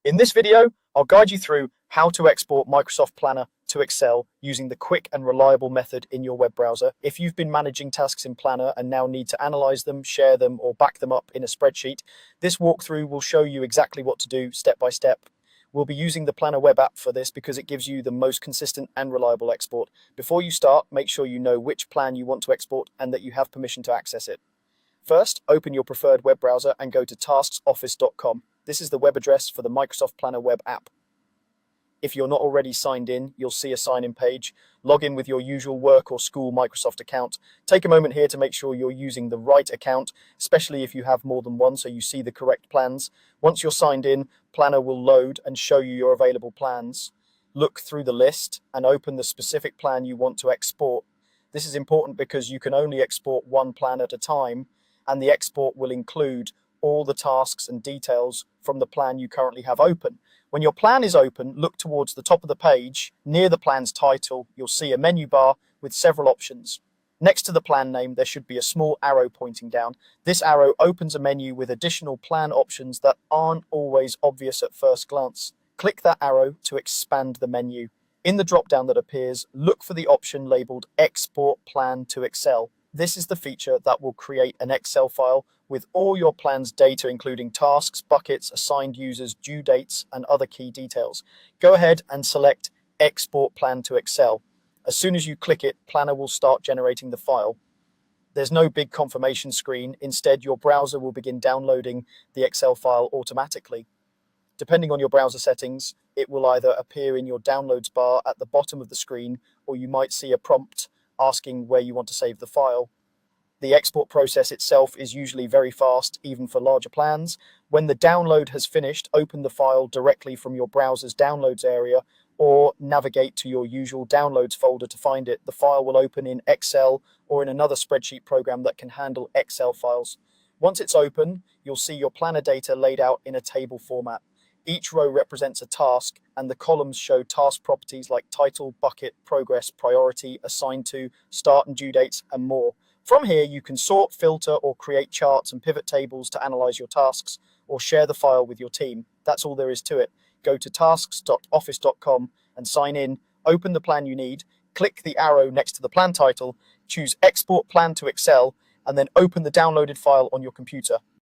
In this video, I'll guide you through how to export Microsoft Planner to Excel using the quick and reliable method in your web browser. If you've been managing tasks in Planner and now need to analyze them, share them, or back them up in a spreadsheet, this walkthrough will show you exactly what to do step by step. We'll be using the Planner web app for this because it gives you the most consistent and reliable export. Before you start, make sure you know which plan you want to export and that you have permission to access it. First, open your preferred web browser and go to tasksoffice.com. This is the web address for the Microsoft Planner web app. If you're not already signed in, you'll see a sign-in page. Log in with your usual work or school Microsoft account. Take a moment here to make sure you're using the right account, especially if you have more than one, so you see the correct plans. Once you're signed in, Planner will load and show you your available plans. Look through the list and open the specific plan you want to export. This is important because you can only export one plan at a time, and the export will include all the tasks and details from the plan you currently have open. When your plan is open, look towards the top of the page. Near the plan's title, you'll see a menu bar with several options. Next to the plan name, there should be a small arrow pointing down. This arrow opens a menu with additional plan options that aren't always obvious at first glance. Click that arrow to expand the menu. In the drop-down that appears, look for the option labeled Export Plan to Excel. This is the feature that will create an Excel file with all your plan's data, including tasks, buckets, assigned users, due dates, and other key details. Go ahead and select Export Plan to Excel. As soon as you click it, Planner will start generating the file. There's no big confirmation screen. Instead, your browser will begin downloading the Excel file automatically. Depending on your browser settings, it will either appear in your downloads bar at the bottom of the screen, or you might see a prompt asking where you want to save the file. The export process itself is usually very fast, even for larger plans. When the download has finished, open the file directly from your browser's downloads area or navigate to your usual downloads folder to find it. The file will open in Excel or in another spreadsheet program that can handle Excel files. Once it's open, you'll see your planner data laid out in a table format. Each row represents a task, and the columns show task properties like title, bucket, progress, priority, assigned to, start and due dates, and more. From here, you can sort, filter, or create charts and pivot tables to analyze your tasks, or share the file with your team. That's all there is to it. Go to tasks.office.com and sign in, open the plan you need, click the arrow next to the plan title, choose Export Plan to Excel, and then open the downloaded file on your computer.